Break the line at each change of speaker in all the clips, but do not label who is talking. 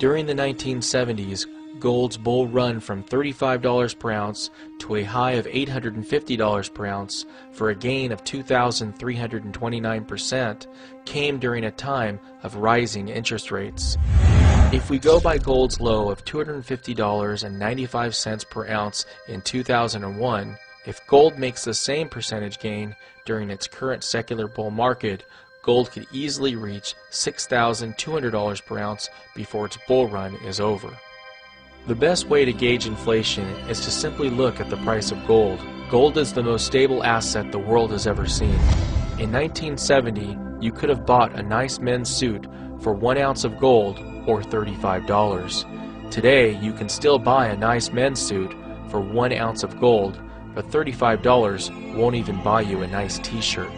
During the 1970s, gold's bull run from $35 per ounce to a high of $850 per ounce for a gain of 2,329% came during a time of rising interest rates. If we go by gold's low of $250.95 per ounce in 2001, if gold makes the same percentage gain during its current secular bull market, gold could easily reach $6,200 per ounce before its bull run is over. The best way to gauge inflation is to simply look at the price of gold. Gold is the most stable asset the world has ever seen. In 1970, you could have bought a nice men's suit for 1 ounce of gold or $35. Today, you can still buy a nice men's suit for 1 ounce of gold, but $35 won't even buy you a nice t-shirt.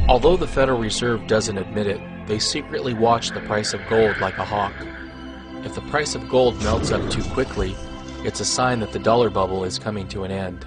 Although the Federal Reserve doesn't admit it, they secretly watch the price of gold like a hawk. If the price of gold melts up too quickly, it's a sign that the dollar bubble is coming to an end.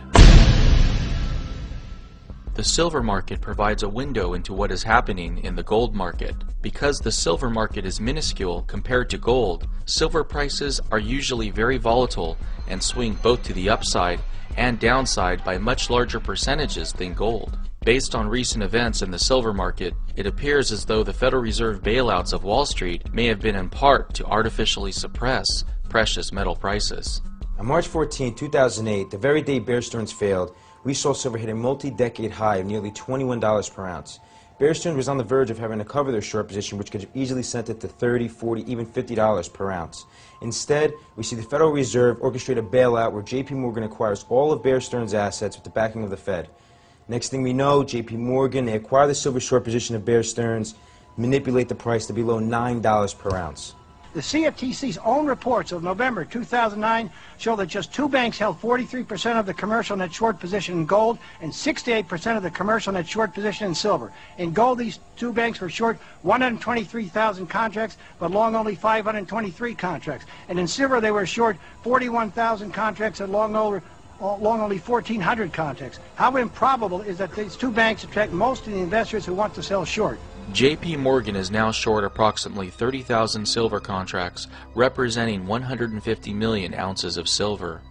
The silver market provides a window into what is happening in the gold market. Because the silver market is minuscule compared to gold, silver prices are usually very volatile and swing both to the upside and downside by much larger percentages than gold. Based on recent events in the silver market, it appears as though the Federal Reserve bailouts of Wall Street may have been in part to artificially suppress precious metal prices.
On March 14, 2008, the very day Bear Stearns failed, we saw silver hit a multi-decade high of nearly $21 per ounce. Bear Stearns was on the verge of having to cover their short position, which could have easily sent it to $30, $40, even $50 per ounce. Instead, we see the Federal Reserve orchestrate a bailout where J.P. Morgan acquires all of Bear Stearns' assets with the backing of the Fed. Next thing we know, J.P. Morgan, they acquire the silver short position of Bear Stearns, manipulate the price to below $9 per ounce.
The CFTC's own reports of November 2009 show that just 2 banks held 43% of the commercial net short position in gold and 68% of the commercial net short position in silver. In gold, these 2 banks were short 123,000 contracts, but long only 523 contracts. And in silver, they were short 41,000 contracts and long only 1,400 contracts. How improbable is that these 2 banks attract most of the investors who want to sell short?
J.P. Morgan is now short approximately 30,000 silver contracts, representing 150 million ounces of silver.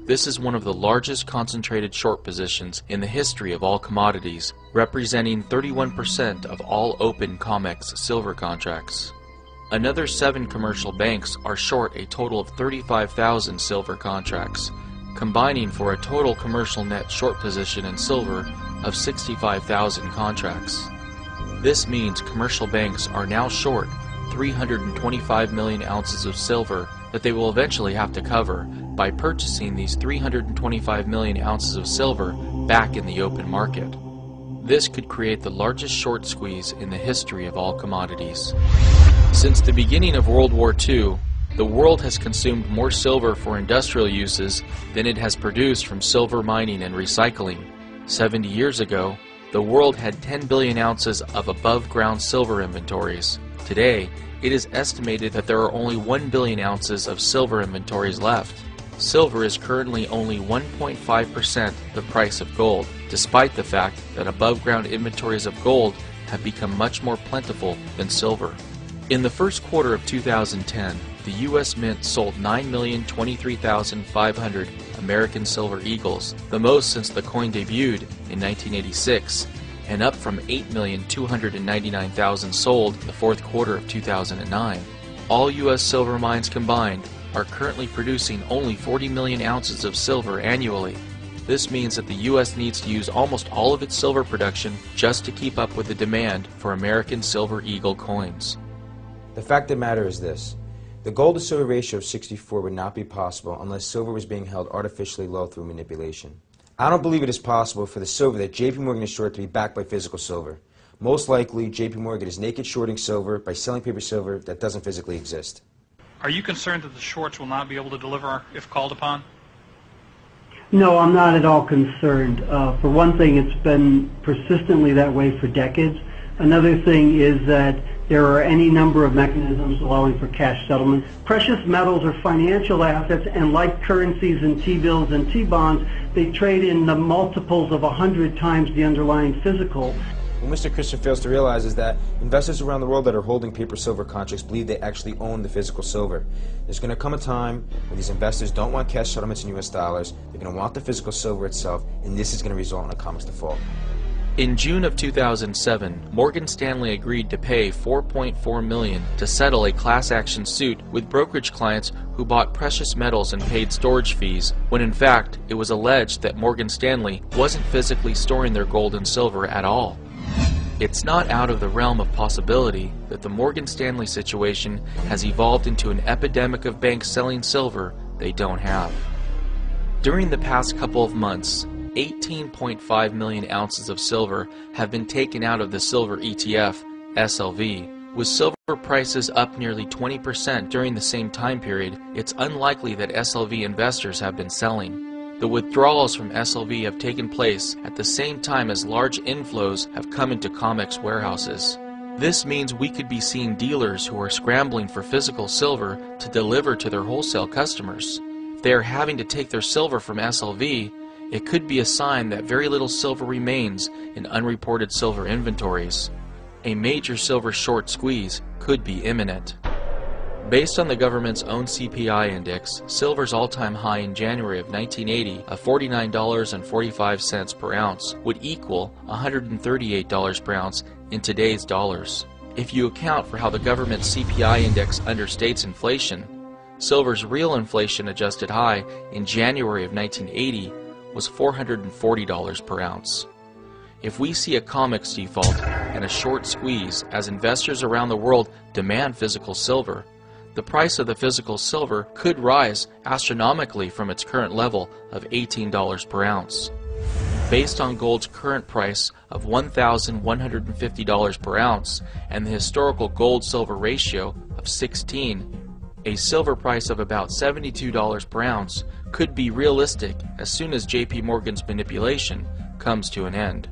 This is one of the largest concentrated short positions in the history of all commodities, representing 31% of all open COMEX silver contracts. Another 7 commercial banks are short a total of 35,000 silver contracts, combining for a total commercial net short position in silver of 65,000 contracts. This means commercial banks are now short 325 million ounces of silver that they will eventually have to cover by purchasing these 325 million ounces of silver back in the open market. This could create the largest short squeeze in the history of all commodities. Since the beginning of World War II, the world has consumed more silver for industrial uses than it has produced from silver mining and recycling. 70 years ago, the world had 10 billion ounces of above-ground silver inventories. Today, it is estimated that there are only 1 billion ounces of silver inventories left. Silver is currently only 1.5% the price of gold, despite the fact that above-ground inventories of gold have become much more plentiful than silver. In the first quarter of 2010, the U.S. Mint sold 9,023,500 American Silver Eagles, the most since the coin debuted in 1986, and up from 8,299,000 sold in the fourth quarter of 2009. All U.S. silver mines combined are currently producing only 40 million ounces of silver annually. This means that the U.S. needs to use almost all of its silver production just to keep up with the demand for American Silver Eagle coins.
The fact of the matter is this. The gold to silver ratio of 64 would not be possible unless silver was being held artificially low through manipulation. I don't believe it is possible for the silver that J.P. Morgan is short to be backed by physical silver. Most likely, J.P. Morgan is naked shorting silver by selling paper silver that doesn't physically exist.
Are you concerned that the shorts will not be able to deliver if called upon?
No, I'm not at all concerned. For one thing, it's been persistently that way for decades. Another thing is that there are any number of mechanisms allowing for cash settlement. Precious metals are financial assets, and like currencies and T-bills and T-bonds, they trade in the multiples of 100 times the underlying physical.
What Mr. Christian fails to realize is that investors around the world that are holding paper silver contracts believe they actually own the physical silver. There's going to come a time when these investors don't want cash settlements in US dollars, they're going to want the physical silver itself, and this is going to result in a COMEX default.
In June of 2007, Morgan Stanley agreed to pay $4.4 million to settle a class action suit with brokerage clients who bought precious metals and paid storage fees, when in fact it was alleged that Morgan Stanley wasn't physically storing their gold and silver at all. It's not out of the realm of possibility that the Morgan Stanley situation has evolved into an epidemic of banks selling silver they don't have. During the past couple of months, 18.5 million ounces of silver have been taken out of the silver ETF, SLV. With silver prices up nearly 20% during the same time period, it's unlikely that SLV investors have been selling. The withdrawals from SLV have taken place at the same time as large inflows have come into COMEX warehouses. This means we could be seeing dealers who are scrambling for physical silver to deliver to their wholesale customers. If they are having to take their silver from SLV, it could be a sign that very little silver remains in unreported silver inventories. A major silver short squeeze could be imminent. Based on the government's own CPI index, silver's all-time high in January of 1980 of $49.45 per ounce would equal $138 per ounce in today's dollars. If you account for how the government's CPI index understates inflation, silver's real inflation-adjusted high in January of 1980 was $440 per ounce. If we see a COMEX default and a short squeeze as investors around the world demand physical silver, the price of the physical silver could rise astronomically from its current level of $18 per ounce. Based on gold's current price of $1,150 per ounce and the historical gold-silver ratio of 16, a silver price of about $72 per ounce could be realistic as soon as JP Morgan's manipulation comes to an end.